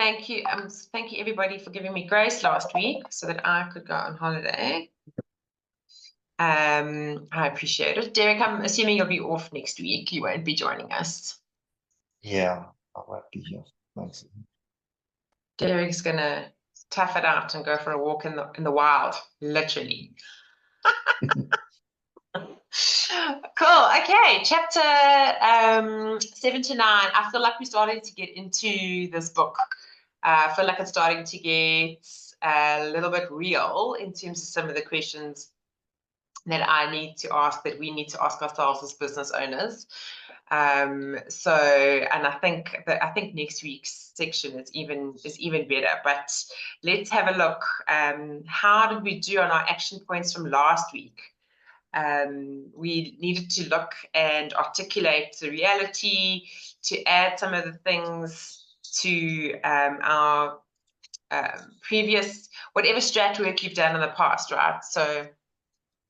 Thank you. Thank you everybody for giving me grace last week so that I could go on holiday. I appreciate it. Derek, I'm assuming you'll be off next week. You won't be joining us. Yeah, I won't be here. Thanks. Derek's gonna tough it out and go for a walk in the wild, literally. Cool. Okay, chapter 7 to 9. I feel like we're starting to get into this book. I feel like it's starting to get a little bit real in terms of some of the questions that I need to ask, that we need to ask ourselves as business owners. And I think next week's section is even better. But let's have a look. How did we do on our action points from last week? We needed to look and articulate the reality, to add some of the things to our previous, whatever strat work you've done in the past, right? So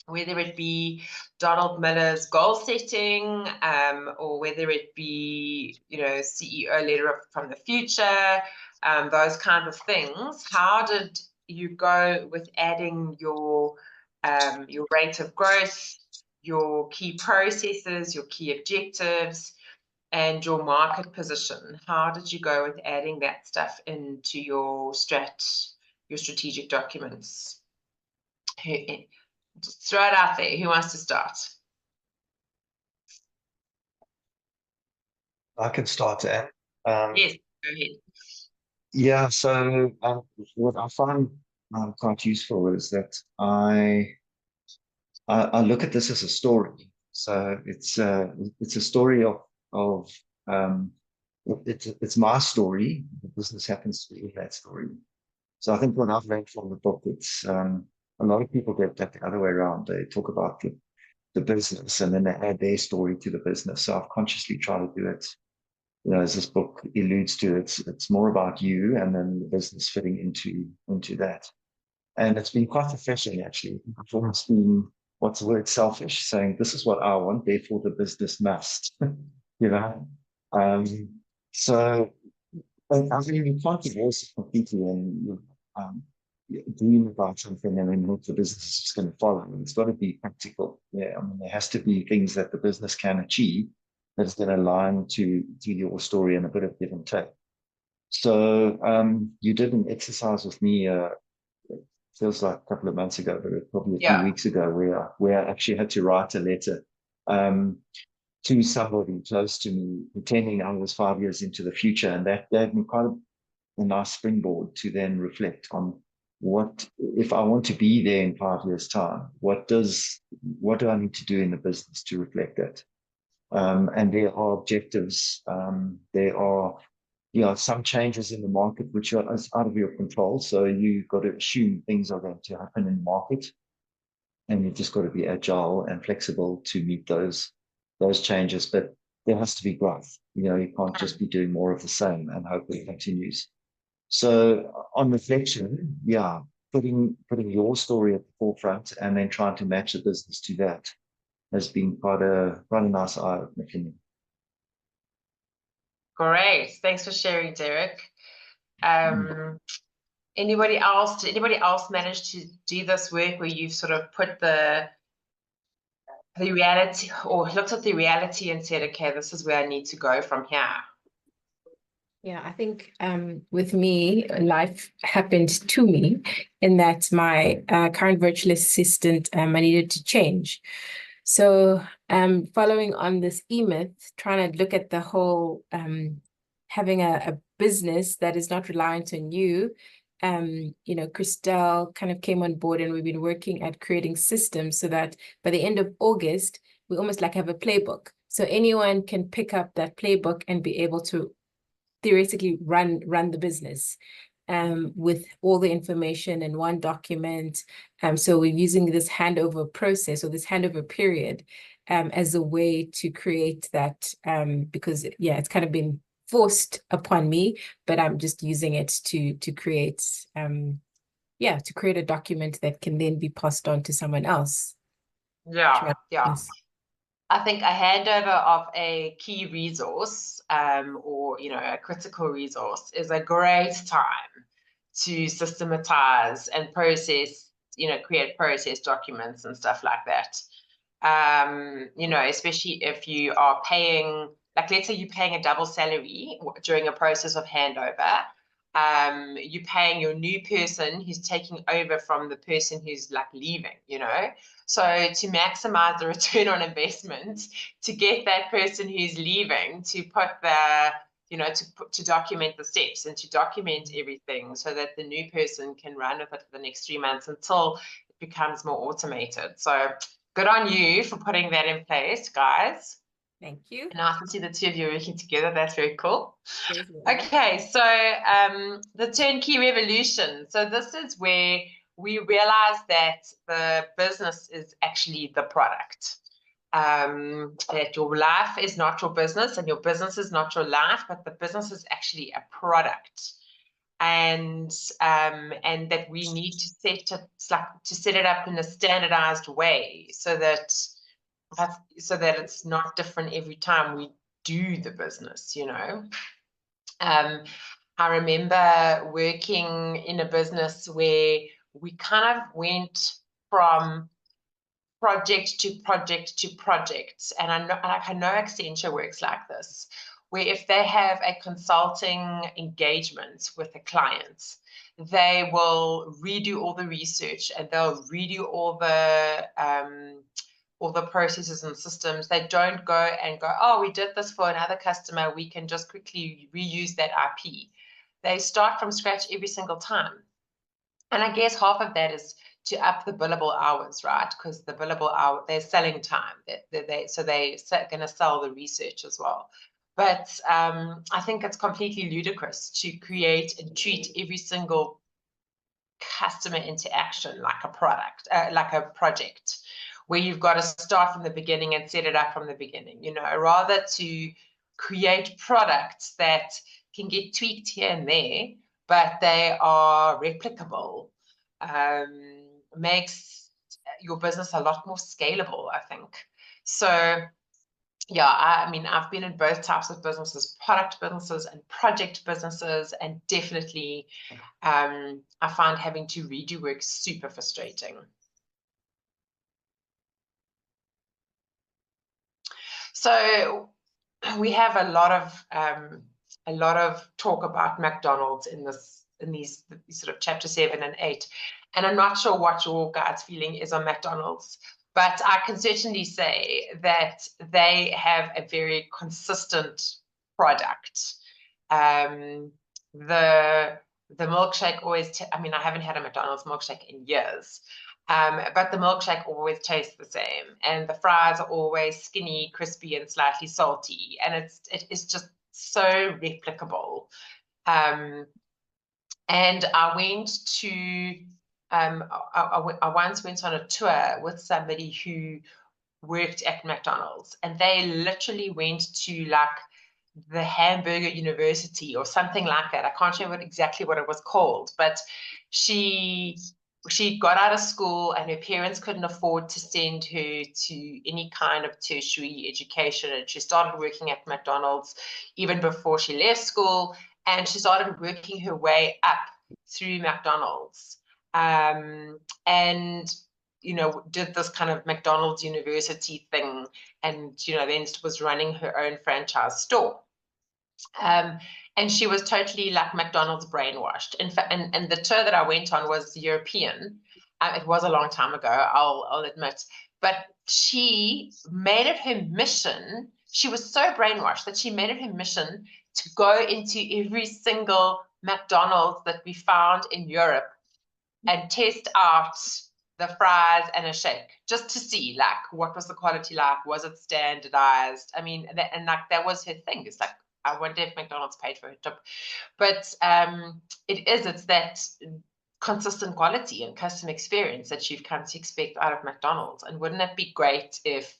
whether it be Donald Miller's goal setting, or whether it be, CEO letter from the future, those kinds of things. How did you go with adding your rate of growth, your key processes, your key objectives, and your market position? How did you go with adding that stuff into your strategic documents? Just throw it out there. Who wants to start? I can start, Anne. Yes, go ahead. Yeah, so what I find quite useful is that I look at this as a story. So it's a story of it's my story. The business happens to be that story. So I think what I've learned from the book, it's a lot of people get that the other way around. They talk about the business and then they add their story to the business. So I've consciously tried to do it, as this book alludes to. It's more about you and then the business fitting into that. And it's been quite refreshing, actually. I've almost been, what's the word, selfish, saying this is what I want, therefore the business must. So I mean, you can't divorce it completely and dream about something and then hope the business is just going to follow. It's got to be practical. Yeah, I mean, there has to be things that the business can achieve that is going to align to your story and a bit of give and take. So you did an exercise with me. Feels like a couple of months ago, but probably a few weeks ago, where I actually had to write a letter to somebody close to me, pretending I was 5 years into the future, and that gave me quite a nice springboard to then reflect on what, if I want to be there in 5 years' time, what do I need to do in the business to reflect that? And there are objectives, there are some changes in the market which are out of your control. So you've got to assume things are going to happen in the market, and you've just got to be agile and flexible to meet those changes. But there has to be growth. You can't just be doing more of the same and hope it continues. So on reflection, putting your story at the forefront and then trying to match the business to that has been quite a nice eye-opener for me. Great. Thanks for sharing, Derek. Anybody else managed to do this work where you've sort of put the reality, or looked at the reality and said, okay, this is where I need to go from here? Yeah, I think with me, life happened to me in that my current virtual assistant, I needed to change. So following on this E-Myth, trying to look at the whole having a business that is not reliant on you. Christelle kind of came on board, and we've been working at creating systems so that by the end of August, we almost like have a playbook. So anyone can pick up that playbook and be able to theoretically run the business with all the information in one document. So we're using this handover process, or this handover period, as a way to create that, because it's kind of been forced upon me, but I'm just using it to create to create a document that can then be passed on to someone else. Yeah. I think a handover of a key resource or, you know, a critical resource is a great time to systematize and process, you know, create process documents and stuff like that. You know, especially if you are paying, like, let's say you're paying a double salary during a process of handover. You're paying your new person who's taking over from the person who's like leaving, you know. So to maximize the return on investment, to get that person who's leaving to put the, you know, to document the steps and to document everything so that the new person can run with it for the next 3 months until it becomes more automated. So good on you for putting that in place, guys. Thank you. Nice to see the two of you working together. That's very cool. Definitely. Okay, so the turnkey revolution. So this is where we realize that the business is actually the product. That your life is not your business and your business is not your life, but the business is actually a product. And that we need to set it up in a standardized way so that it's not different every time we do the business, you know. I remember working in a business where we kind of went from project to project to project. And I know Accenture works like this, where if they have a consulting engagement with a client, they will redo all the research and they'll redo all the processes and systems. They don't go and go, oh, we did this for another customer, we can just quickly reuse that IP. They start from scratch every single time. And I guess half of that is to up the billable hours, right? Because the billable hour, they're selling time. So they're going to sell the research as well. But I think it's completely ludicrous to create and treat every single customer interaction like a product, like a project, where you've got to start from the beginning and set it up from the beginning, you know, rather to create products that can get tweaked here and there, but they are replicable, makes your business a lot more scalable, I think. So yeah, I mean, I've been in both types of businesses, product businesses and project businesses, and definitely I find having to redo work super frustrating. So we have a lot of talk about McDonald's in these sort of chapter 7 and 8, and I'm not sure what your guys' feeling is on McDonald's, but I can certainly say that they have a very consistent product. The milkshake always, I mean, I haven't had a McDonald's milkshake in years, but the milkshake always tastes the same, and the fries are always skinny, crispy, and slightly salty, and it is just so replicable. And I went to I once went on a tour with somebody who worked at McDonald's, and they literally went to like the Hamburger University or something like that. I can't remember exactly what it was called, but she got out of school and her parents couldn't afford to send her to any kind of tertiary education, and she started working at McDonald's even before she left school, and she started working her way up through McDonald's, and you know, did this kind of McDonald's University thing, and you know, then was running her own franchise store. And she was totally like McDonald's brainwashed. In fact, and the tour that I went on was European. It was a long time ago, I'll admit, but she made it her mission. She was so brainwashed that she made it her mission to go into every single McDonald's that we found in Europe and test out the fries and a shake, just to see like what was the quality like, was it standardized? I mean, and like that was her thing. It's like, I wonder if McDonald's paid for her tip, but it's that consistent quality and customer experience that you've come to expect out of McDonald's. And wouldn't it be great if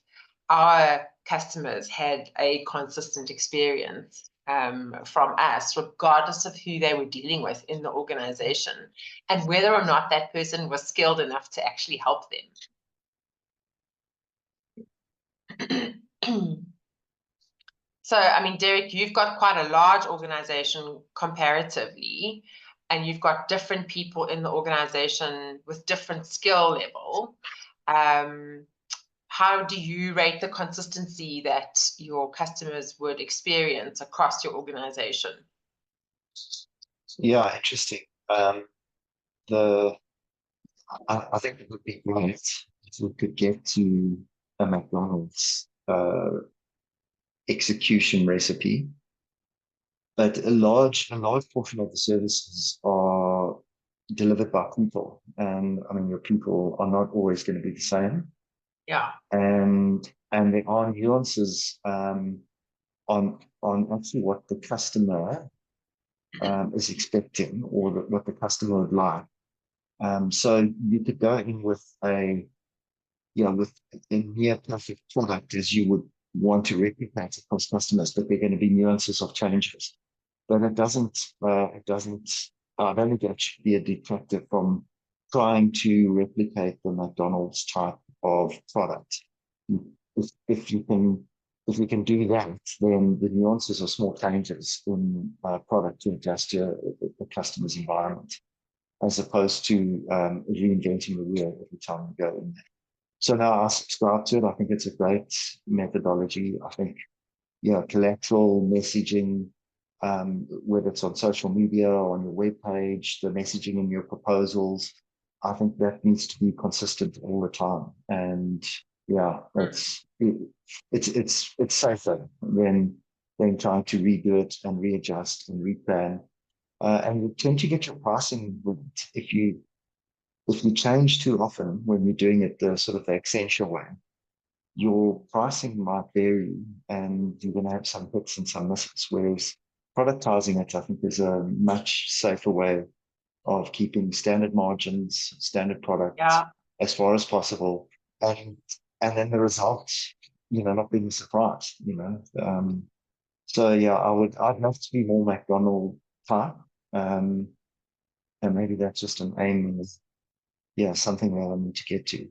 our customers had a consistent experience from us, regardless of who they were dealing with in the organization and whether or not that person was skilled enough to actually help them? So, I mean, Derek, you've got quite a large organization comparatively, and you've got different people in the organization with different skill level. How do you rate the consistency that your customers would experience across your organization? Yeah, interesting. I think it would be great if we could get to a McDonald's execution recipe, but a large portion of the services are delivered by people, and I mean your people are not always going to be the same. Yeah. And there are nuances on actually what the customer is expecting, or what the customer would like. So you could go in with a near perfect product as you would want to replicate across customers, but there are going to be nuances of changes. But it doesn't I don't think that should be a detractor from trying to replicate the McDonald's type of product. If you can do that, then the nuances are small changes in product to adjust to the customer's environment, as opposed to reinventing the wheel every time you go in there. So now I subscribe to it. I think it's a great methodology. I think, collateral messaging, whether it's on social media or on your webpage, the messaging in your proposals, I think that needs to be consistent all the time. And yeah, it's safer than trying to redo it and readjust and replan. And you tend to get your pricing if you change too often when you're doing it the sort of the Accenture way. Your pricing might vary, and you're going to have some hits and some misses. Whereas productizing it, I think, is a much safer way of keeping standard margins, standard products as far as possible, and then the results, not being surprised. So yeah, I'd love to be more McDonald type, and maybe that's just an aim. Something that I need to get to.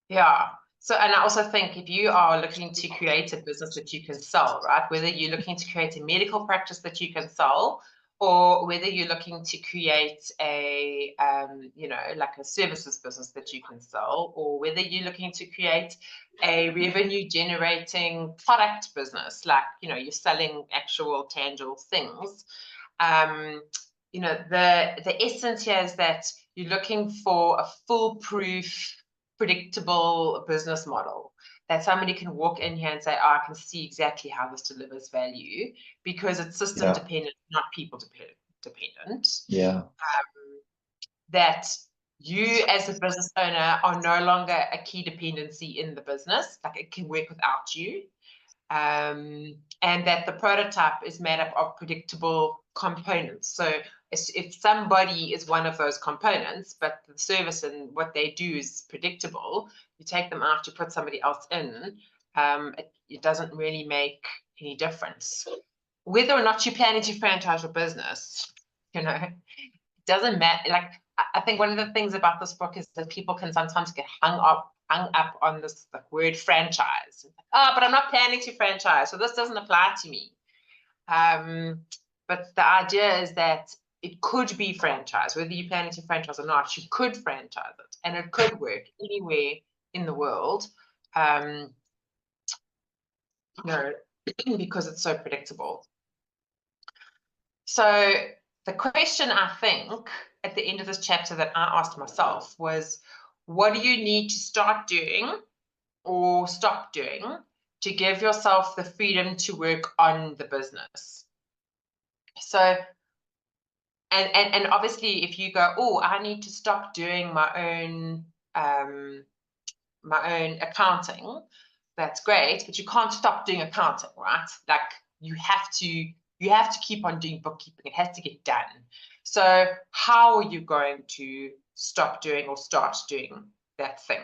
Yeah. So, and I also think if you are looking to create a business that you can sell, right, whether you're looking to create a medical practice that you can sell, or whether you're looking to create a, like a services business that you can sell, or whether you're looking to create a revenue generating product business, like, you're selling actual tangible things. The essence here is that you're looking for a foolproof, predictable business model that somebody can walk in here and say, I can see exactly how this delivers value, because it's system dependent, not people dependent. Yeah. That you as a business owner are no longer a key dependency in the business, like it can work without you. And that the prototype is made up of predictable components. So if somebody is one of those components, but the service and what they do is predictable, you take them out, you put somebody else in, it doesn't really make any difference. Whether or not you're planning to franchise your business, it doesn't matter. Like, I think one of the things about this book is that people can sometimes get hung up on this word franchise. But I'm not planning to franchise, so this doesn't apply to me. But the idea is that it could be franchise, whether you're planning to franchise or not. You could franchise it, and it could work anywhere in the world, because it's so predictable. So the question, I think, at the end of this chapter that I asked myself was, what do you need to start doing or stop doing to give yourself the freedom to work on the business? So, and obviously, if you go, I need to stop doing my own accounting, that's great, but you can't stop doing accounting, right? Like, you have to keep on doing bookkeeping. It has to get done. So how are you going to stop doing or start doing that thing?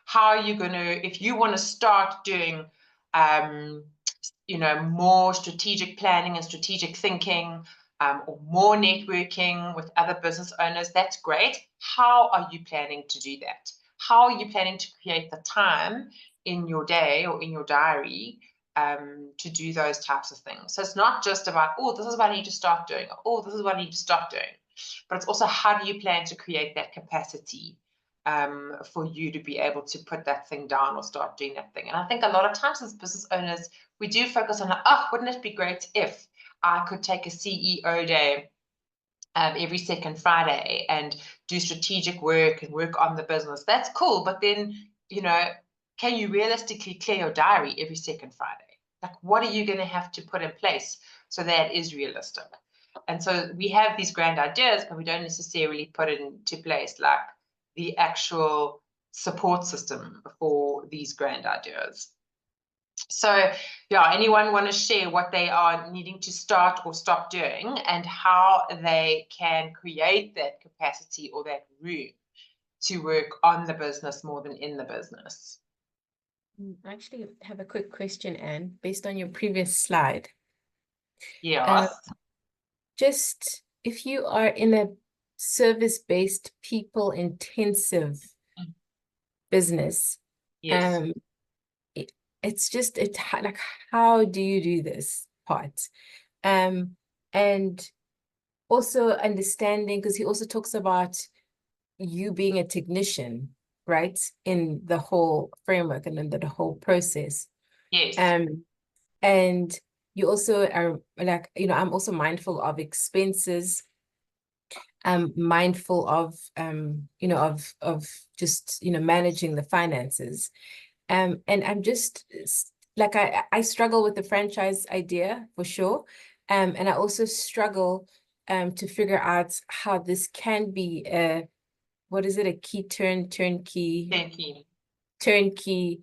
How are you going to, if you want to start doing, more strategic planning and strategic thinking, or more networking with other business owners, that's great. How are you planning to do that? How are you planning to create the time in your day or in your diary to do those types of things. So it's not just about, oh, this is what I need to start doing, or, oh, this is what I need to stop doing, but it's also how do you plan to create that capacity for you to be able to put that thing down or start doing that thing. And I think a lot of times as business owners, we do focus on, like, oh, wouldn't it be great if I could take a CEO day every second Friday and do strategic work and work on the business. That's cool. But then, you know, can you realistically clear your diary every second Friday? Like, what are you going to have to put in place so that is realistic? And so we have these grand ideas, but we don't necessarily put it into place, like the actual support system for these grand ideas. So yeah, anyone want to share what they are needing to start or stop doing and how they can create that capacity or that room to work on the business more than in the business? I actually have a quick question, Anne, based on your previous slide. Yes. Just if you are in a service-based, people-intensive business, Yes. it's just like, how do you do this part? And also understanding, because he also talks about you being a technician, right, in the whole framework and in the whole process. Yes. And you also are like, you know, I'm also mindful of expenses. I'm mindful of you know, of just, you know, managing the finances. And I'm just like, I struggle with the franchise idea for sure. And I also struggle to figure out how this can be a, what is it, a turnkey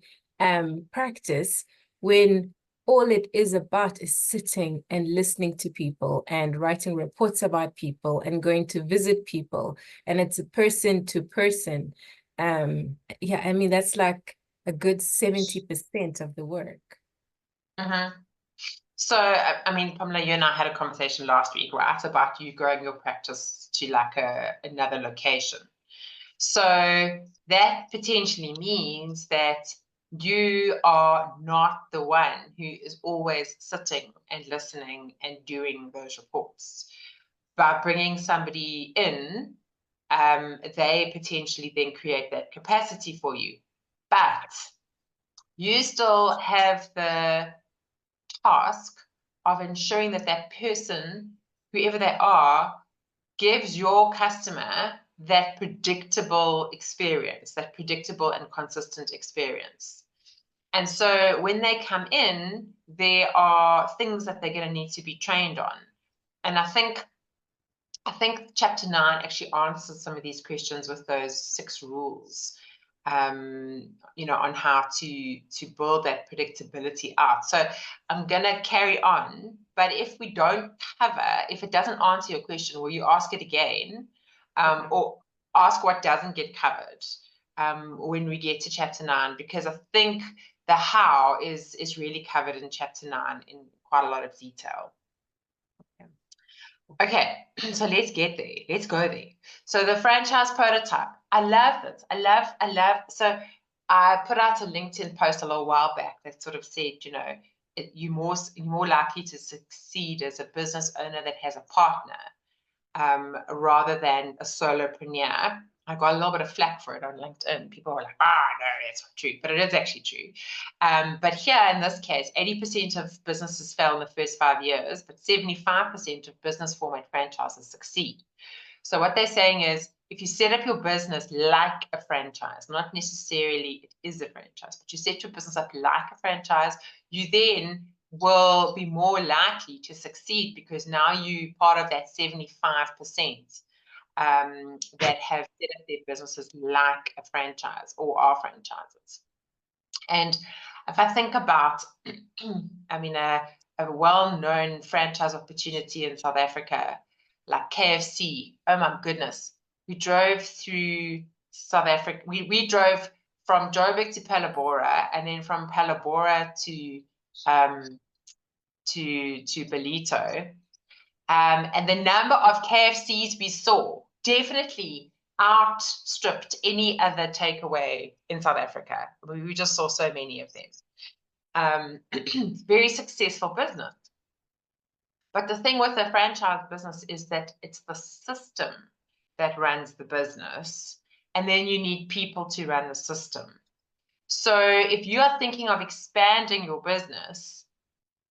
practice, when all it is about is sitting and listening to people and writing reports about people and going to visit people, and it's a person to person. Yeah, I mean, that's like a good 70% of the work. So, I mean, Pamela, you and I had a conversation last week, right, about you growing your practice to like another location. So that potentially means that you are not the one who is always sitting and listening and doing those reports. By bringing somebody in, they potentially then create that capacity for you. But you still have the task of ensuring that that person, whoever they are, gives your customer that predictable experience, that predictable and consistent experience. And so when they come in, there are things that they're going to need to be trained on. And I think chapter 9 actually answers some of these questions with those 6 rules, you know, on how to build that predictability out. So I'm going to carry on, but if we don't cover, if it doesn't answer your question, will you ask it again, or ask what doesn't get covered when we get to chapter 9, because I think the how is really covered in chapter 9 in quite a lot of detail. Okay, so let's get there. Let's go there. So the franchise prototype. I love this. I love. So I put out a LinkedIn post a little while back that sort of said, you know, you're more likely to succeed as a business owner that has a partner rather than a solopreneur. I got a little bit of flack for it on LinkedIn. People were like, no, that's not true. But it is actually true. But here in this case, 80% of businesses fail in the first 5 years, but 75% of business format franchises succeed. So what they're saying is, if you set up your business like a franchise, not necessarily it is a franchise, but you set your business up like a franchise, you then will be more likely to succeed, because now you're part of that 75% that have set up their businesses like a franchise or are franchises. And if I think about, I mean, a well-known franchise opportunity in South Africa, like KFC, oh my goodness, we drove through South Africa. We drove from Joburg to Palabora, and then from Palabora to Ballito. And the number of KFCs we saw definitely outstripped any other takeaway in South Africa. We just saw so many of them. Very successful business. But the thing with a franchise business is that it's the system that runs the business, and then you need people to run the system. So if you are thinking of expanding your business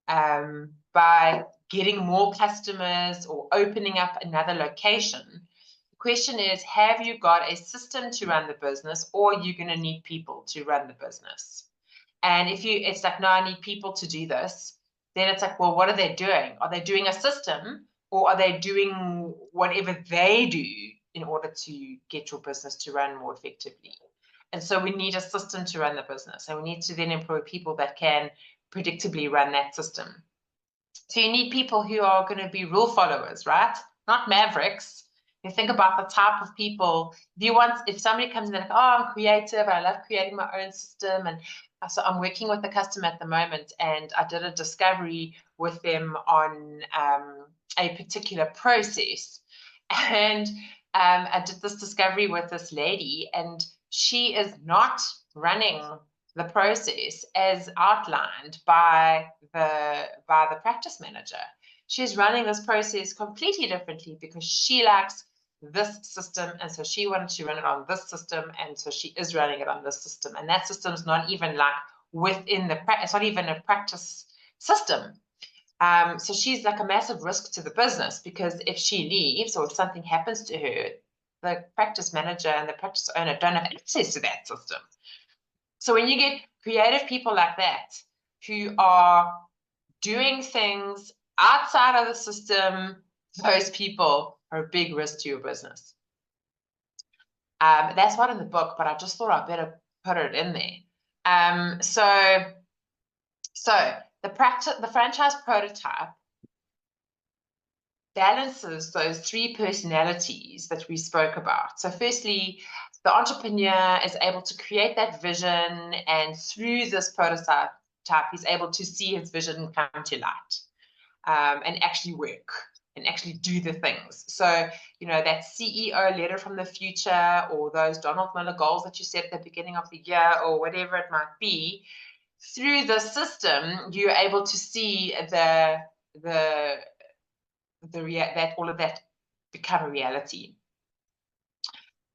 by getting more customers or opening up another location, the question is, have you got a system to run the business, or are you going to need people to run the business? And if it's like, no, I need people to do this, then it's like, well, what are they doing? Are they doing a system, or are they doing whatever they do in order to get your business to run more effectively? And so we need a system to run the business, and we need to then employ people that can predictably run that system. So you need people who are going to be rule followers, right? Not mavericks. You think about the type of people. If somebody comes in and like, oh, I'm creative, I love creating my own system, and so I'm working with the customer at the moment, and I did a discovery with them on a particular process. And I did this discovery with this lady, and she is not running the process as outlined by the practice manager. She's running this process completely differently because she likes this system, and so she wanted to run it on this system, and so she is running it on this system, and that system is not even like within the it's not even a practice system. So she's like a massive risk to the business, because if she leaves or if something happens to her, the practice manager and the practice owner don't have access to that system. So when you get creative people like that who are doing things outside of the system, those people are a big risk to your business. That's not in the book, but I just thought I better put it in there. So the franchise prototype balances those three personalities that we spoke about. So firstly, the entrepreneur is able to create that vision, and through this prototype, he's able to see his vision come to light and actually work and actually do the things. So, that CEO letter from the future, or those Donald Miller goals that you set at the beginning of the year, or whatever it might be, through the system, you're able to see that all of that become a reality.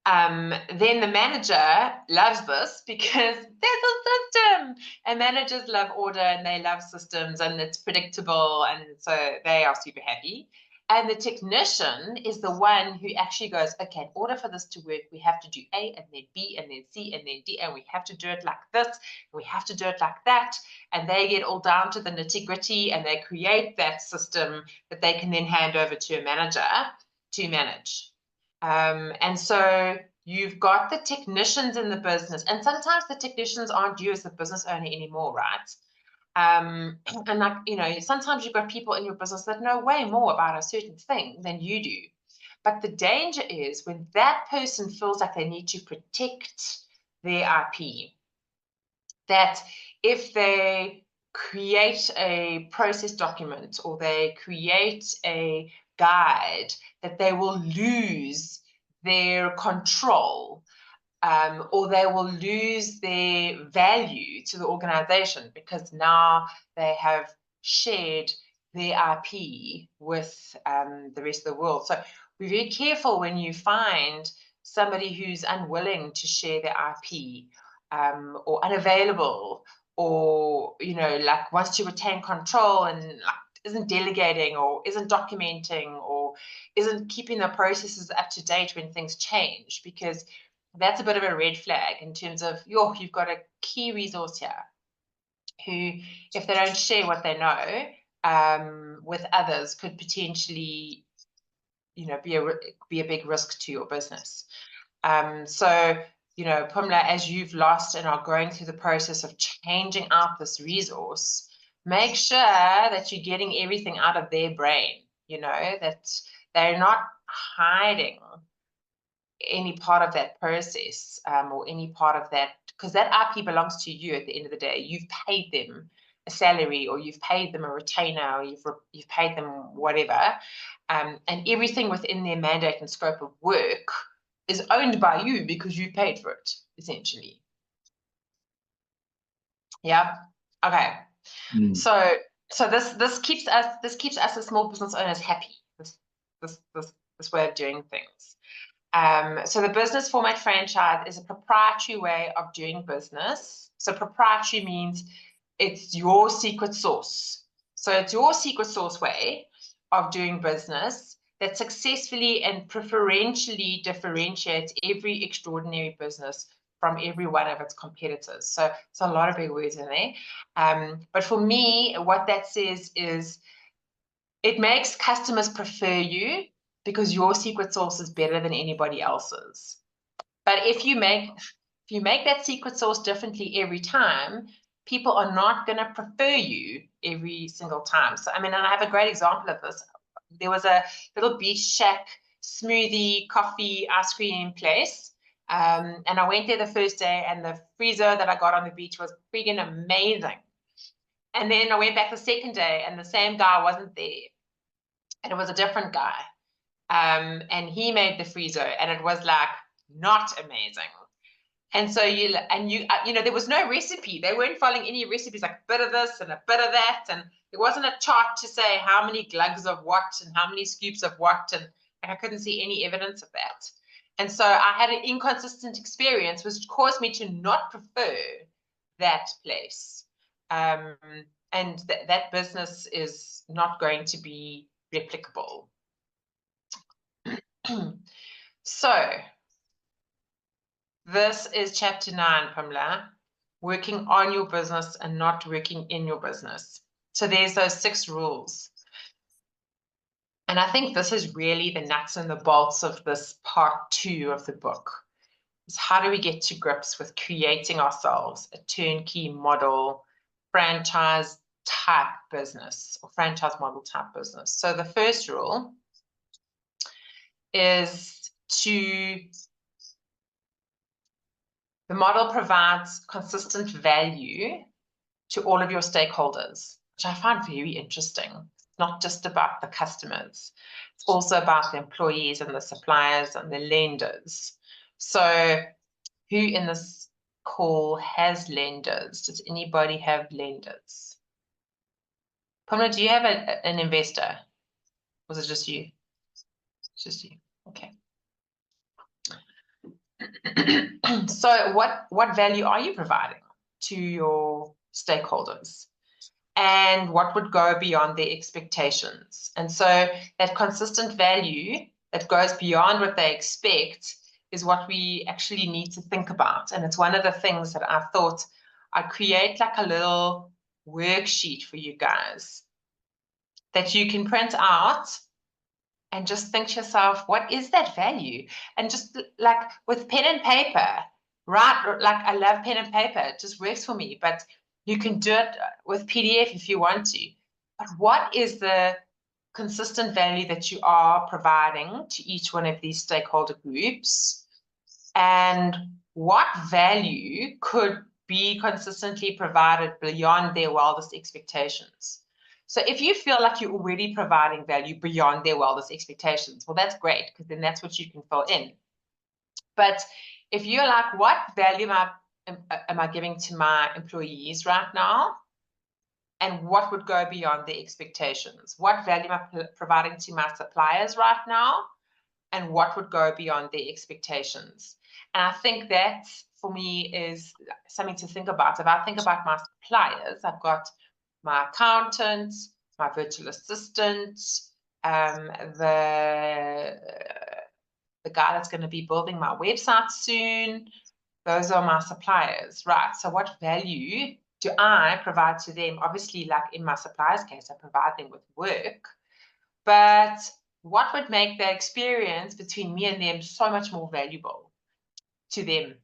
Then the manager loves this because there's a system, and managers love order and they love systems, and it's predictable, and so they are super happy. And the technician is the one who actually goes, okay, in order for this to work, we have to do A, and then B, and then C, and then D, and we have to do it like this, and we have to do it like that. And they get all down to the nitty-gritty, and they create that system that they can then hand over to a manager to manage. And so you've got the technicians in the business, and sometimes the technicians aren't you as the business owner anymore, right? And like, sometimes you've got people in your business that know way more about a certain thing than you do. But the danger is when that person feels like they need to protect their IP, that if they create a process document or they create a guide, that they will lose their control, or they will lose their value to the organization, because now they have shared their IP with the rest of the world. So be very careful when you find somebody who's unwilling to share their IP, or unavailable, or like wants to retain control and like isn't delegating, or isn't documenting, or isn't keeping the processes up to date when things change, because that's a bit of a red flag in terms of you've got a key resource here who, if they don't share what they know with others, could potentially be a big risk to your business. So Pumla, as you've lost and are going through the process of changing out this resource, make sure that you're getting everything out of their brain, that they're not hiding any part of that process, or any part of that, because that IP belongs to you at the end of the day. You've paid them a salary, or you've paid them a retainer, or you've paid them whatever, and everything within their mandate and scope of work is owned by you because you paid for it, essentially. Yeah. Okay. So this keeps us as small business owners happy. This way of doing things. So the business format franchise is a proprietary way of doing business. So proprietary means it's your secret sauce. So it's your secret sauce way of doing business that successfully and preferentially differentiates every extraordinary business from every one of its competitors. So it's a lot of big words in there. But for me, what that says is it makes customers prefer you because your secret sauce is better than anybody else's. But if you make that secret sauce differently every time, people are not going to prefer you every single time. So, I mean, and I have a great example of this. There was a little beach shack smoothie, coffee, ice cream place. And I went there the first day, and the freezer that I got on the beach was freaking amazing. And then I went back the second day, and the same guy wasn't there. And it was a different guy. And he made the freezer, and it was like not amazing. And so you know, there was no recipe. They weren't following any recipes, like a bit of this and a bit of that. And there wasn't a chart to say how many glugs of what and how many scoops of what. And I couldn't see any evidence of that. And so I had an inconsistent experience, which caused me to not prefer that place. And that business is not going to be replicable. So this is chapter 9, Pamela, working on your business and not working in your business. So there's those 6 rules. And I think this is really the nuts and the bolts of this part 2 of the book. Is how do we get to grips with creating ourselves a turnkey model franchise type business or franchise model type business. So the first rule is the model provides consistent value to all of your stakeholders, which I find very interesting. It's not just about the customers. It's also about the employees and the suppliers and the lenders. So who in this call has lenders? Does anybody have lenders? Pamela, do you have an investor? Was it just you? It's just you. Okay. So what value are you providing to your stakeholders? And what would go beyond their expectations? And so that consistent value that goes beyond what they expect is what we actually need to think about. And it's one of the things that I thought I'd create like a little worksheet for you guys that you can print out and just think to yourself, what is that value? And just like with pen and paper, right? Like I love pen and paper, it just works for me, but you can do it with PDF if you want to. But what is the consistent value that you are providing to each one of these stakeholder groups? And what value could be consistently provided beyond their wildest expectations? So if you feel like you're already providing value beyond their wildest expectations, well, that's great, because then that's what you can fill in. But if you're like, what value am I giving to my employees right now? And what would go beyond their expectations? What value am I providing to my suppliers right now? And what would go beyond their expectations? And I think that, for me, is something to think about. If I think about my suppliers, I've got my accountant, my virtual assistant, the guy that's going to be building my website soon. Those are my suppliers, right? So what value do I provide to them? Obviously, like in my suppliers case, I provide them with work, but what would make the experience between me and them so much more valuable to them,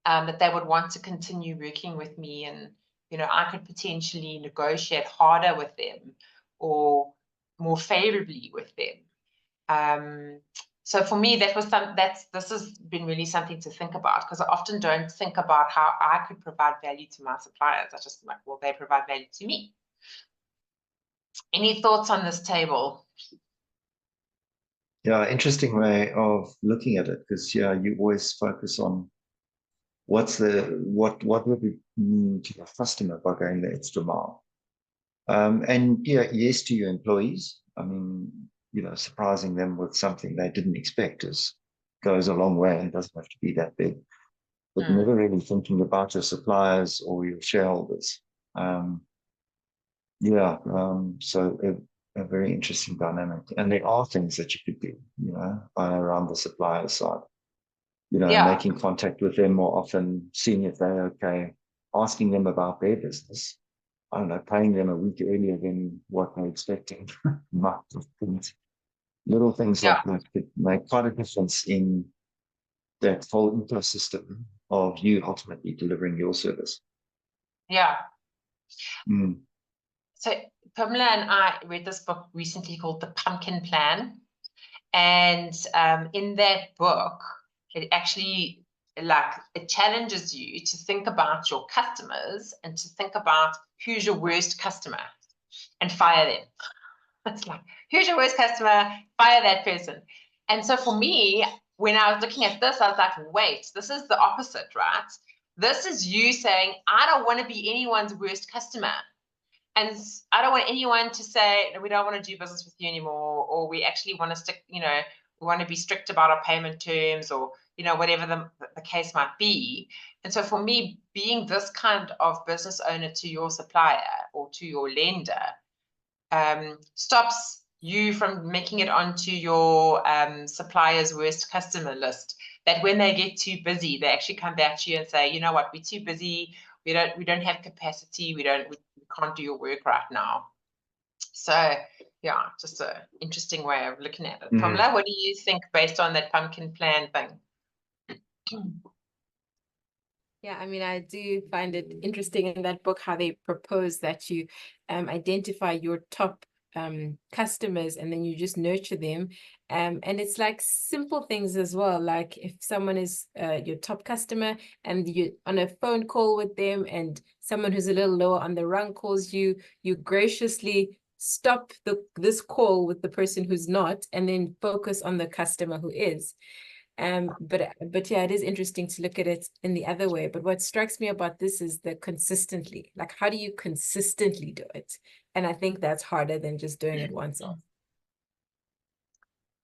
that they would want to continue working with me, and you know, I could potentially negotiate harder with them or more favorably with them. So for me, this has been really something to think about, because I often don't think about how I could provide value to my suppliers. I just like, well, they provide value to me. Any thoughts on this table? Yeah, interesting way of looking at it, because yeah, you always focus on what would we mean to your customer by going the extra mile. And yeah, yes, to your employees. I mean, surprising them with something they didn't expect goes a long way and doesn't have to be that big. But never really thinking about your suppliers or your shareholders. So a very interesting dynamic. And there are things that you could do, around the supplier side. Yeah. Making contact with them more often, seeing if they're okay, asking them about their business. I don't know, paying them a week earlier than what they're expecting. Little things Yeah. like that could make quite a difference in that whole ecosystem of you ultimately delivering your service. Yeah. Mm. So Pamela and I read this book recently called The Pumpkin Plan. And in that book, it actually it challenges you to think about your customers and to think about who's your worst customer and fire them. It's like, who's your worst customer? Fire that person. And so for me, when I was looking at this, I was like, wait, this is the opposite, right? This is you saying, I don't want to be anyone's worst customer. And I don't want anyone to say, no, we don't want to do business with you anymore, or we actually want to stick, we want to be strict about our payment terms, or, whatever the case might be. And so for me, being this kind of business owner to your supplier or to your lender stops you from making it onto your supplier's worst customer list. That when they get too busy, they actually come back to you and say, you know what, we're too busy. We don't have capacity. We can't do your work right now. So yeah, just an interesting way of looking at it. Pamela, what do you think based on that pumpkin plan thing? Yeah, I mean, I do find it interesting in that book how they propose that you identify your top customers and then you just nurture them. And it's like simple things as well. Like if someone is your top customer and you're on a phone call with them and someone who's a little lower on the rung calls you, you graciously stop this call with the person who's not and then focus on the customer who is. But yeah, it is interesting to look at it in the other way. But what strikes me about this is the consistently, like how do you consistently do it? And I think that's harder than just doing it once off.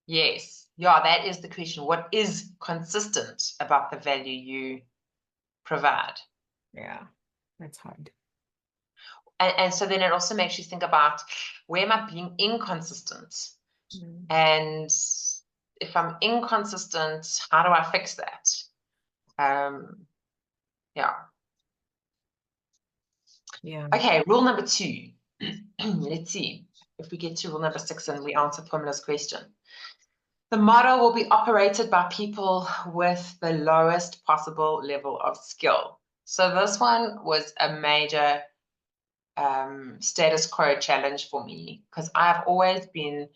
Yes. Yeah, that is the question. What is consistent about the value you provide? Yeah, that's hard. And so then it also makes you think about, where am I being inconsistent? And if I'm inconsistent, how do I fix that? Yeah. Okay, rule number 2. Let's see if we get to rule number 6 and we answer Pamela's question. The model will be operated by people with the lowest possible level of skill. So this one was a major status quo challenge for me, because I've always been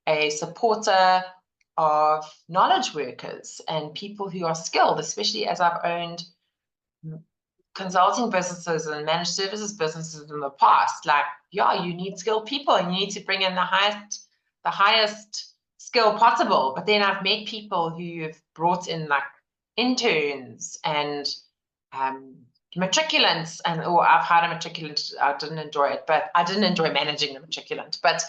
a supporter of knowledge workers and people who are skilled, especially as I've owned consulting businesses and managed services businesses in the past. Like, yeah, you need skilled people and you need to bring in the highest skill possible. But then I've met people who have brought in like interns and matriculants, or I've had a matriculant. I didn't enjoy it, but I didn't enjoy managing a matriculant. But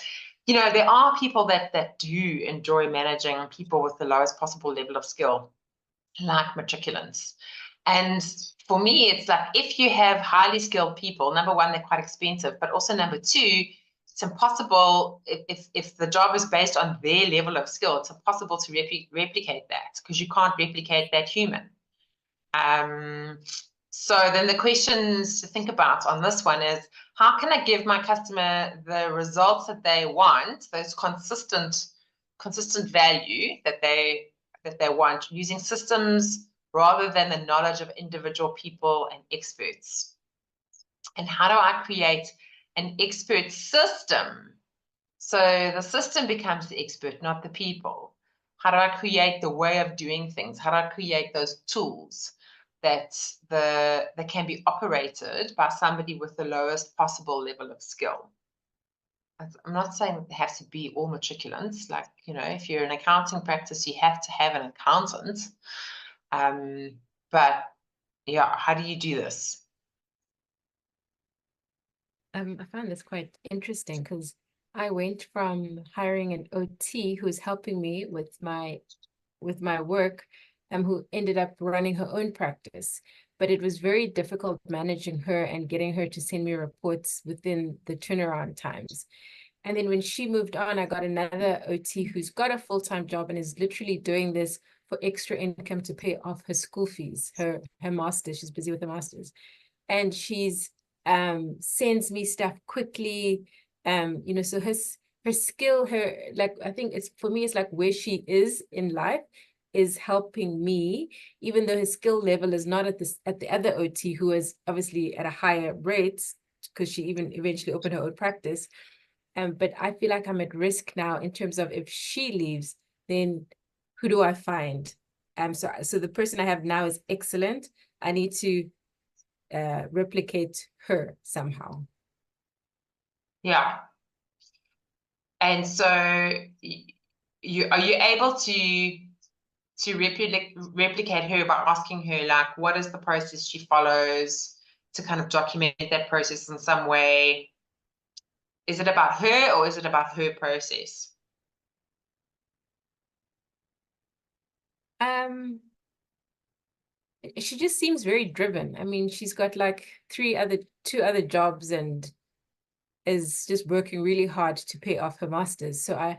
there are people that do enjoy managing people with the lowest possible level of skill, like matriculants. And for me, it's like, if you have highly skilled people, number one, they're quite expensive, but also number two, it's impossible, if the job is based on their level of skill, it's impossible to replicate that, because you can't replicate that human. So then the questions to think about on this one is, how can I give my customer the results that they want, those consistent value that they want, using systems rather than the knowledge of individual people and experts? And how do I create an expert system? So the system becomes the expert, not the people. How do I create the way of doing things? How do I create those tools that can be operated by somebody with the lowest possible level of skill? I'm not saying that they have to be all matriculants. Like, you know, if you're an accounting practice, you have to have an accountant. But yeah, how do you do this? I found this quite interesting because I went from hiring an OT who's helping me with my work, who ended up running her own practice. But it was very difficult managing her and getting her to send me reports within the turnaround times. And then when she moved on, I got another OT who's got a full-time job and is literally doing this for extra income to pay off her school fees, her master's. She's busy with her master's. And she's sends me stuff quickly. You know, so her skill, like, I think it's, for me, it's like where she is in life is helping me, even though his skill level is not at the other OT, who is obviously at a higher rate because she even eventually opened her own practice. But I feel like I'm at risk now in terms of if she leaves, then who do I find? So the person I have now is excellent. I need to replicate her somehow. Yeah. And so are you able to replicate her by asking her, like, what is the process she follows, to kind of document that process in some way? Is it about her or is it about her process? She just seems very driven. I mean, she's got like two other jobs and is just working really hard to pay off her master's. So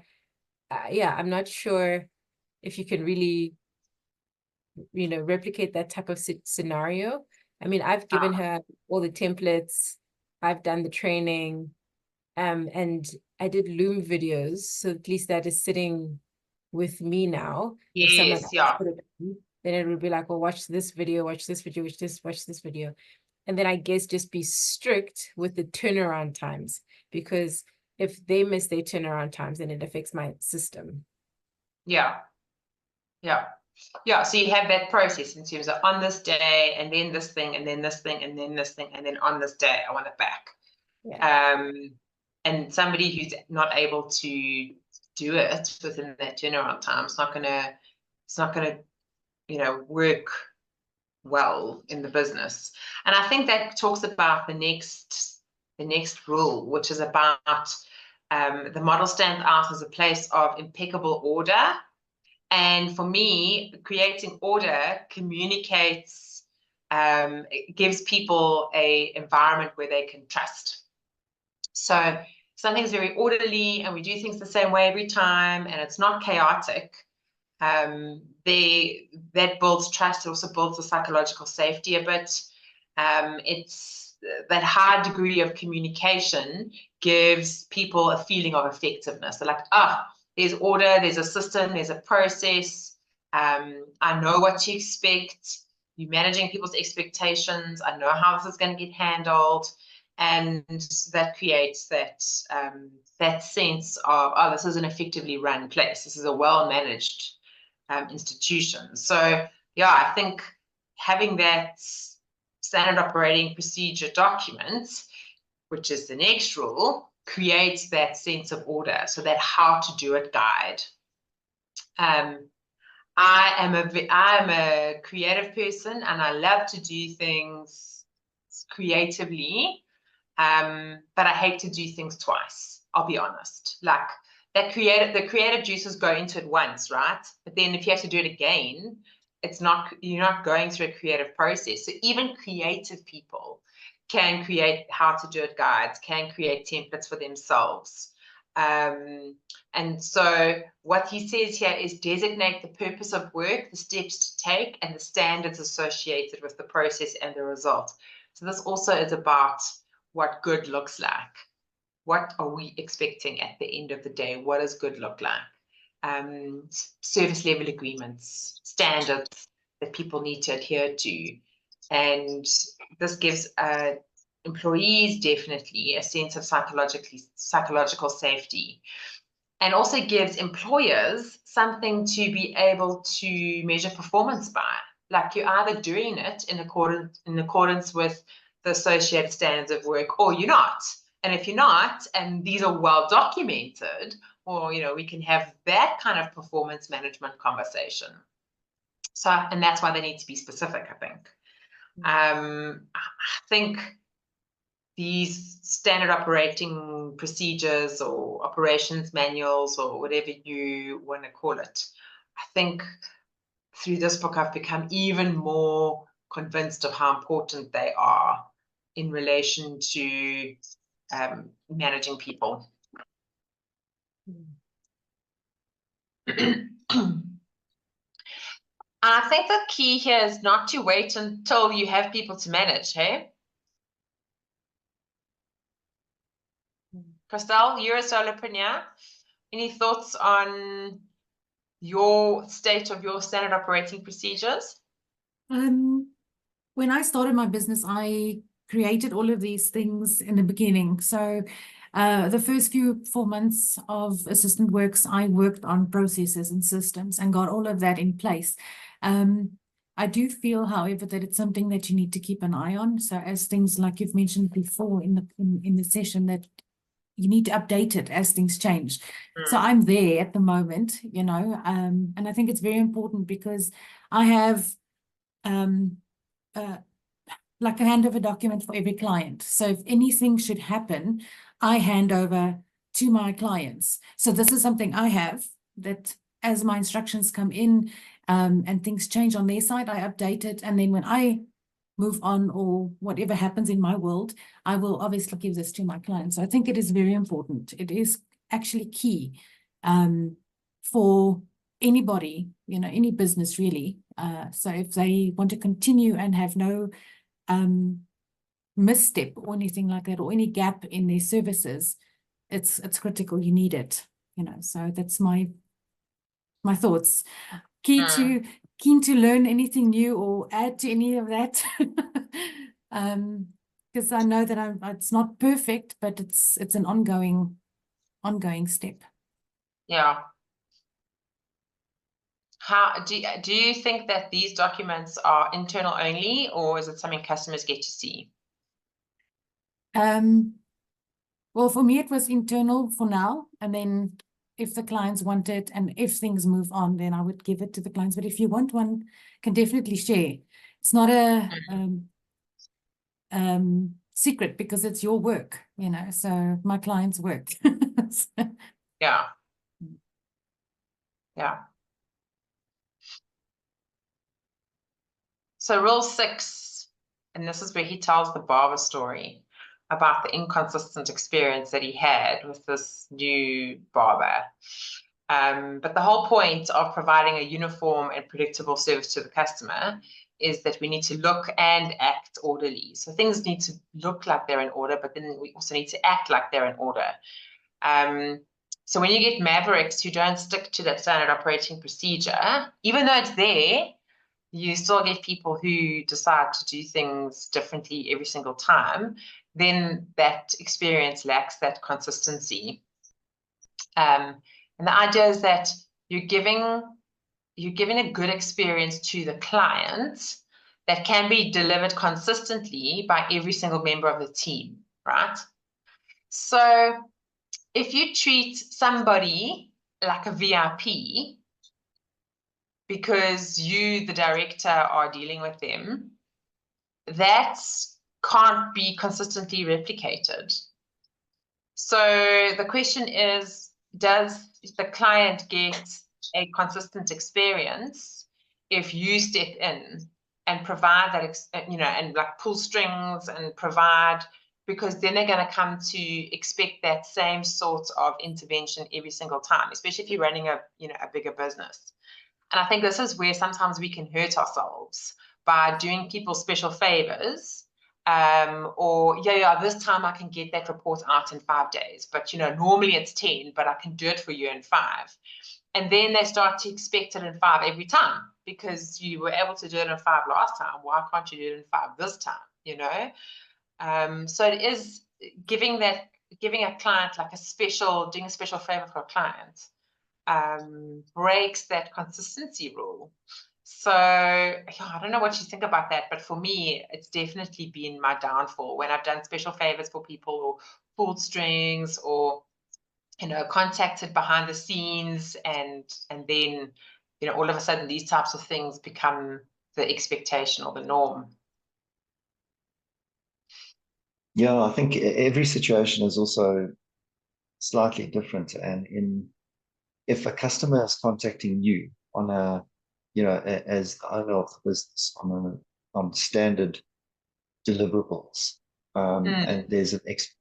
yeah, I'm not sure if you can really, you know, replicate that type of scenario. I mean, I've given her all the templates, I've done the training, and I did Loom videos, so at least that is sitting with me now. If someone Yes, yeah. put it on, then it would be like, well, watch this video, watch this video, watch this video. And then I guess just be strict with the turnaround times, because if they miss their turnaround times, then it affects my system. Yeah. Yeah. Yeah. So you have that process in terms of on this day, and then this thing, and then this thing, and then this thing, and then on this day, I want it back. Yeah. And somebody who's not able to do it within that turnaround time, it's not gonna, you know, work well in the business. And I think that talks about the next rule, which is about the model stands out as a place of impeccable order. And for me, creating order communicates, it gives people an environment where they can trust. So something's very orderly and we do things the same way every time and it's not chaotic. That builds trust. It also builds the psychological safety a bit. It's that high degree of communication gives people a feeling of effectiveness. They're like, there's order, there's a system, there's a process. I know what to expect. You're managing people's expectations. I know how this is going to get handled. And that creates that sense of, this is an effectively run place. This is a well-managed institution. So yeah, I think having that standard operating procedure document, which is the next rule, creates that sense of order. So that how to do it guide. I am a creative person and I love to do things creatively. But I hate to do things twice. I'll be honest. Like the creative juices go into it once, right? But then if you have to do it again, you're not going through a creative process. So even creative people can create how to do it guides, can create templates for themselves. And so what he says here is designate the purpose of work, the steps to take, and the standards associated with the process and the result. So this also is about what good looks like. What are we expecting at the end of the day? What does good look like? Service level agreements, standards that people need to adhere to. And this gives employees definitely a sense of psychological safety, and also gives employers something to be able to measure performance by. Like you're either doing it in accordance with the associated standards of work, or you're not. And if you're not, and these are well documented, or, you know, we can have that kind of performance management conversation. So, and that's why they need to be specific, I think. I think these standard operating procedures or operations manuals or whatever you want to call it, I think through this book, I've become even more convinced of how important they are in relation to managing people. I think the key here is not to wait until you have people to manage, hey? Christelle, you're a solopreneur. Any thoughts on your state of your standard operating procedures? When I started my business, I created all of these things in the beginning. So the first 4 months of Assistant Works, I worked on processes and systems and got all of that in place. I do feel, however, that it's something that you need to keep an eye on. So as things like you've mentioned before in the session, that you need to update it as things change. So I'm there at the moment, you know, and I think it's very important because I have like a handover document for every client. So if anything should happen, I hand over to my clients. So this is something I have that as my instructions come in and things change on their side, I update it. And then when I move on or whatever happens in my world, I will obviously give this to my clients. So I think it is very important. It is actually key for anybody, you know, any business really. So if they want to continue and have no misstep or anything like that, or any gap in their services, it's critical. You need it, you know. So that's my thoughts. Keen to learn anything new or add to any of that, because I know that it's not perfect, but it's an ongoing step. Yeah. How do you think that these documents are internal only, or is it something customers get to see? Well, for me, it was internal for now, and then if the clients want it and if things move on, then I would give it to the clients. But if you want one, can definitely share. It's not a secret because it's your work, you know, so my clients' work. Yeah. Yeah. So rule 6, and this is where he tells the barber story about the inconsistent experience that he had with this new barber. But the whole point of providing a uniform and predictable service to the customer is that we need to look and act orderly. So things need to look like they're in order, but then we also need to act like they're in order. So when you get mavericks who don't stick to that standard operating procedure, even though it's there, you still get people who decide to do things differently every single time, then that experience lacks that consistency. And the idea is that you're giving a good experience to the client that can be delivered consistently by every single member of the team, right? So if you treat somebody like a VIP because you, the director, are dealing with them, that can't be consistently replicated. So the question is, does the client get a consistent experience if you step in and provide that, you know, and like pull strings and provide, because then they're going to come to expect that same sort of intervention every single time, especially if you're running a bigger business. And I think this is where sometimes we can hurt ourselves by doing people special favors, or this time I can get that report out in 5 days, but you know, normally it's 10, but I can do it for you in 5. And then they start to expect it in 5 every time because you were able to do it in 5 last time. Why can't you do it in 5 this time? You know, so it is giving a client like doing a special favor for a client breaks that consistency rule. So yeah, I don't know what you think about that, but for me, it's definitely been my downfall when I've done special favors for people or pulled strings or, you know, contacted behind the scenes, and then, you know, all of a sudden these types of things become the expectation or the norm. Yeah, I think every situation is also slightly different. And if a customer is contacting you on a, you know, as the owner of the business on standard deliverables, and there's an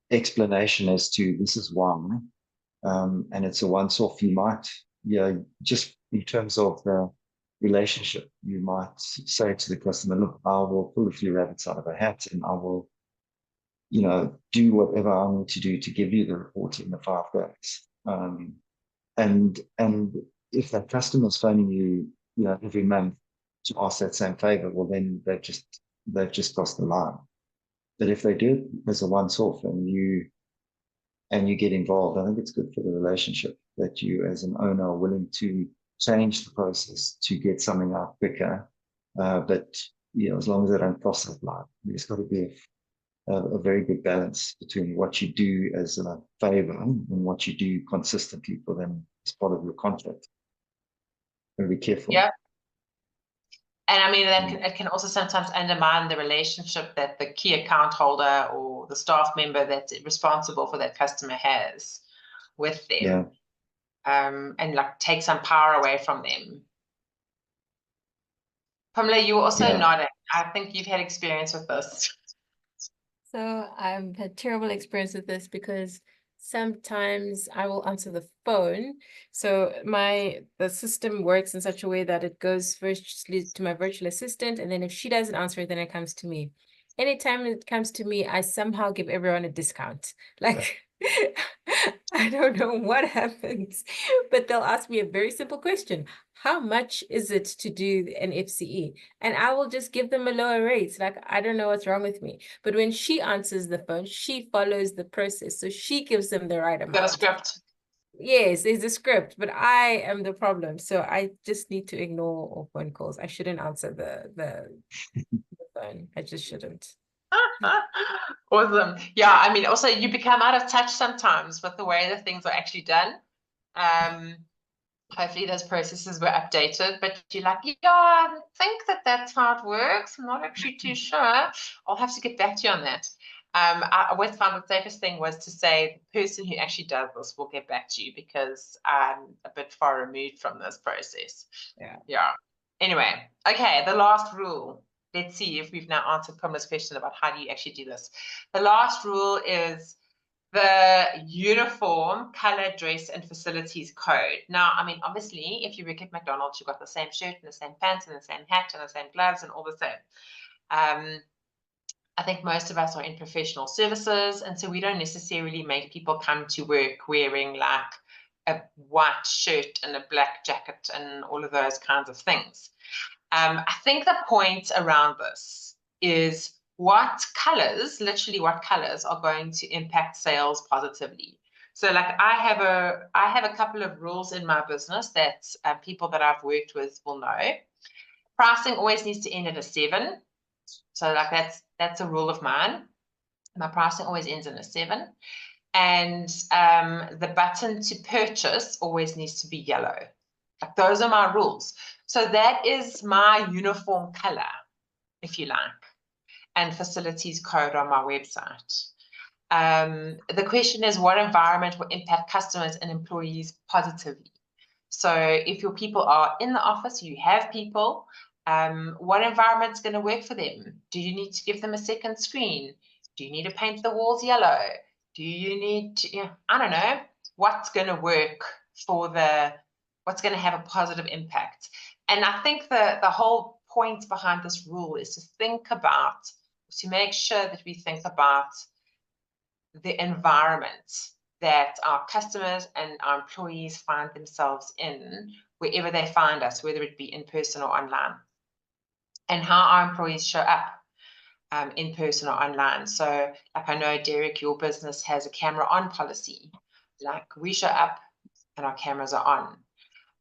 explanation as to this is why, and it's a once-off, you might, you know, just in terms of the relationship, you might say to the customer, look, I will pull a few rabbits out of a hat, and I will, you know, do whatever I need to do to give you the report in the 5 days. And if that customer is phoning you, you know, every month to ask that same favor, well, then they've just crossed the line. But if they do it as a once-off and you get involved, I think it's good for the relationship that you as an owner are willing to change the process to get something out quicker. But you know, as long as they don't cross that line, there's got to be a very good balance between what you do as a favor and what you do consistently for them as part of your contract. And be careful. Yeah. And I mean, it can also sometimes undermine the relationship that the key account holder or the staff member that's responsible for that customer has with them. Yeah. And like take some power away from them. Pamela, you also Yeah. nodding. I think you've had experience with this. So I've had terrible experience with this because sometimes I will answer the phone. So the system works in such a way that it goes first to my virtual assistant, and then if she doesn't answer it, then it comes to me. Anytime it comes to me, I somehow give everyone a discount. Like I don't know what happens, but they'll ask me a very simple question. How much is it to do an FCE? And I will just give them a lower rate. Like, I don't know what's wrong with me. But when she answers the phone, she follows the process. So she gives them the right amount. Got a script. Yes, there's a script, but I am the problem. So I just need to ignore all phone calls. I shouldn't answer the phone. I just shouldn't. Awesome. Yeah, I mean, also you become out of touch sometimes with the way that things are actually done. Hopefully those processes were updated, but you're like, yeah, I think that's how it works. I'm not actually too sure. I'll have to get back to you on that. I always found the safest thing was to say the person who actually does this will get back to you because I'm a bit far removed from this process. Yeah. Anyway, okay, the last rule. Let's see if we've now answered Pamela's question about how do you actually do this. The last rule is the uniform color, dress, and facilities code. Now, I mean, obviously, if you work at McDonald's, you've got the same shirt and the same pants and the same hat and the same gloves and all the same. I think most of us are in professional services, and so we don't necessarily make people come to work wearing like a white shirt and a black jacket and all of those kinds of things. I think the point around this is what colors, literally what colors are going to impact sales positively. So like I have a couple of rules in my business that people that I've worked with will know. Pricing always needs to end at a 7. So like that's a rule of mine. My pricing always ends in a 7. And the button to purchase always needs to be yellow. Like those are my rules. So that is my uniform color, if you like, and facilities code on my website. The question is, what environment will impact customers and employees positively? So if your people are in the office, you have people, what environment's going to work for them? Do you need to give them a second screen? Do you need to paint the walls yellow? Do you need to, I don't know, what's going to work for what's going to have a positive impact? And I think the whole point behind this rule is to make sure that we think about the environment that our customers and our employees find themselves in wherever they find us, whether it be in person or online, and how our employees show up in person or online. So like I know, Derek, your business has a camera on policy. Like we show up and our cameras are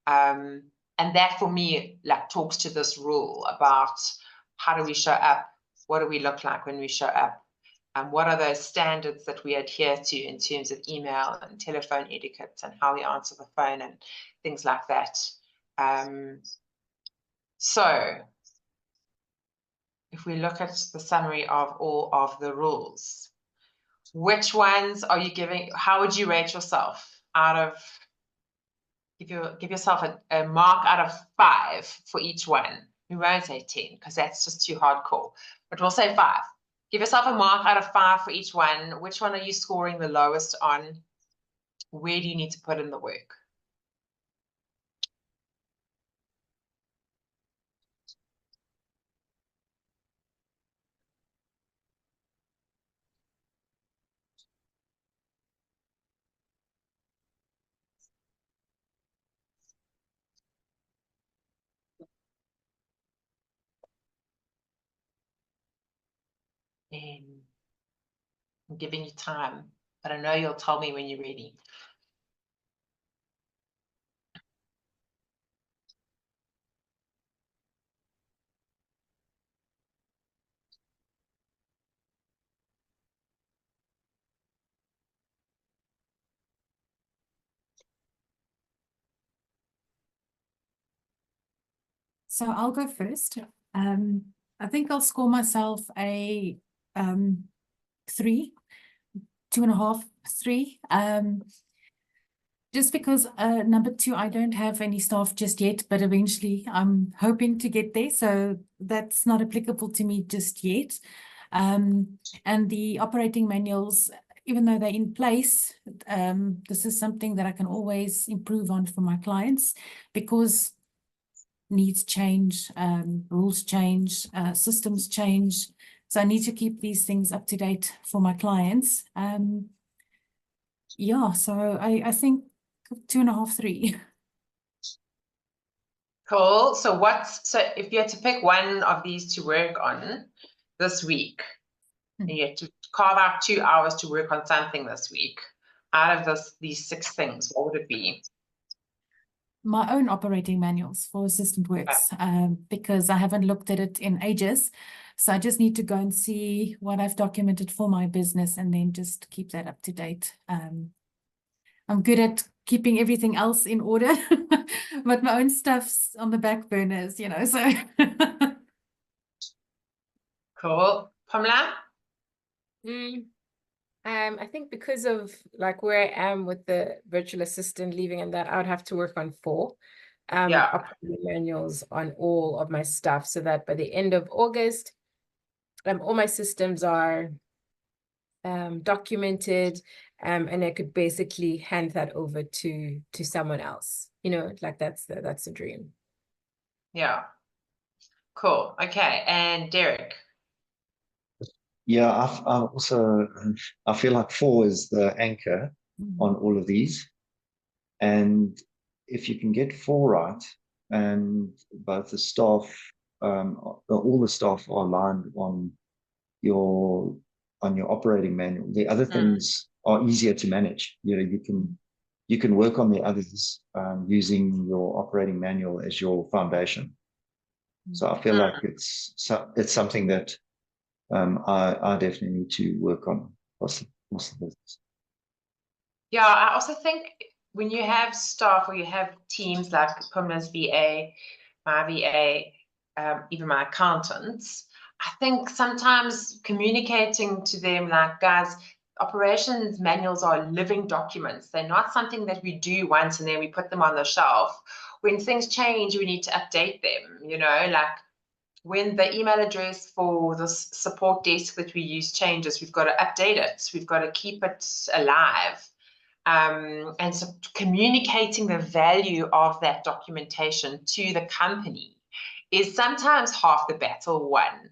on. And that for me, like, talks to this rule about how do we show up? What do we look like when we show up? And what are those standards that we adhere to in terms of email and telephone etiquette and how we answer the phone and things like that. So if we look at the summary of all of the rules, which ones are you giving? How would you rate yourself out of, give yourself a mark out of 5 for each one. We won't say 10 because that's just too hardcore, but we'll say 5. Give yourself a mark out of 5 for each one. Which one are you scoring the lowest on? Where do you need to put in the work? I'm giving you time, but I know you'll tell me when you're ready. So I'll go first. I think I'll score myself a 3, 2.5, 3. Just because number 2, I don't have any staff just yet, but eventually I'm hoping to get there. So that's not applicable to me just yet. And the operating manuals, even though they're in place, this is something that I can always improve on for my clients, because needs change, rules change, systems change. So I need to keep these things up to date for my clients. Yeah, so I think 2.5, 3. Cool. So if you had to pick one of these to work on this week, and you had to carve out 2 hours to work on something this week, out of these 6 things, what would it be? My own operating manuals for Assistant Works, because I haven't looked at it in ages. So I just need to go and see what I've documented for my business and then just keep that up to date. I'm good at keeping everything else in order, but my own stuff's on the back burners, so. Cool. Pamela? I think because of like where I am with the virtual assistant leaving and that, I would have to work on 4 operating manuals on all of my stuff, so that by the end of August, all my systems are documented, and I could basically hand that over to someone else. Like that's the dream. Yeah. Cool. Okay. And Derek? Yeah, I also, I feel like 4 is the anchor on all of these. And if you can get 4 right, and both the staff, all the staff are aligned on your operating manual, the other things are easier to manage. You can work on the others using your operating manual as your foundation. So I feel like it's something that I definitely need to work on across the business. Yeah, I also think when you have staff or you have teams like Pumla's VA, my VA, even my accountants, I think sometimes communicating to them like, guys, operations manuals are living documents. They're not something that we do once and then we put them on the shelf. When things change, we need to update them, like when the email address for the support desk that we use changes, we've got to update it. We've got to keep it alive. And so communicating the value of that documentation to the company is sometimes half the battle won.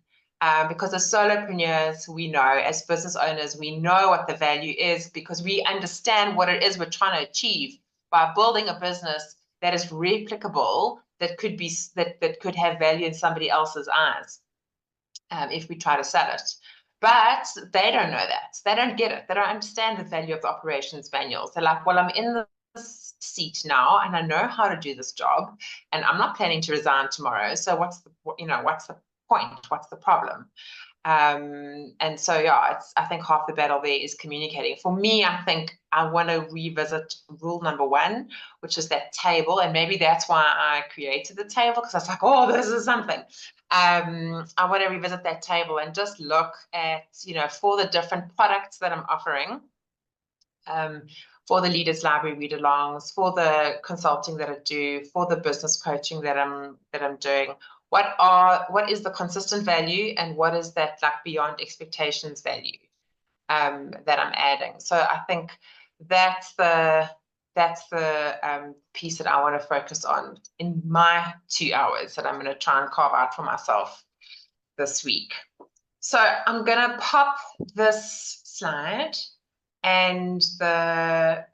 Because as solopreneurs, we know, as business owners, we know what the value is because we understand what it is we're trying to achieve by building a business that is replicable, that could have value in somebody else's eyes, if we try to sell it. But they don't know that. They don't get it. They don't understand the value of the operations manuals. They're like, well, I'm in this seat now, and I know how to do this job, and I'm not planning to resign tomorrow. So what's the point? What's the problem? And so, yeah, I think half the battle there is communicating. For me, I think I want to revisit rule number 1, which is that table. And maybe that's why I created the table, because I was like, oh, this is something. I want to revisit that table and just look at, for the different products that I'm offering, for the Leaders Library read-alongs, for the consulting that I do, for the business coaching that I'm doing, what is the consistent value, and what is that like beyond expectations value that I'm adding. So I think that's the piece that I want to focus on in my 2 hours that I'm going to try and carve out for myself this week. So I'm going to pop this slide and the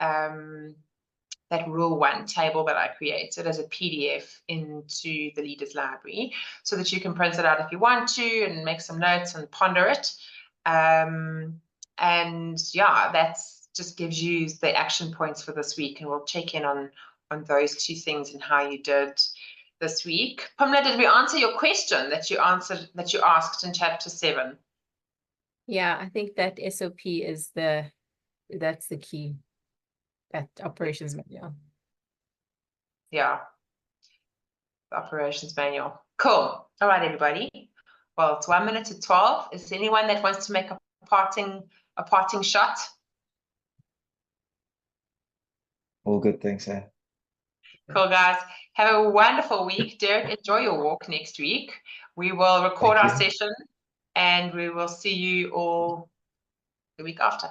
that rule 1 table that I created as a PDF into the Leaders Library, so that you can print it out if you want to and make some notes and ponder it. And yeah, that's just gives you the action points for this week, and we'll check in on those 2 things and how you did this week. Pamela, did we answer your question that you asked in chapter 7? Yeah, I think that SOP is that's the key, that operations manual. Yeah, the operations manual. Cool. All right, everybody. Well, it's 1 minute to 12. Is there anyone that wants to make a parting shot? All good, thanks. Cool, guys. Have a wonderful week. Derek, enjoy your walk next week. We will record our session, and we will see you all the week after.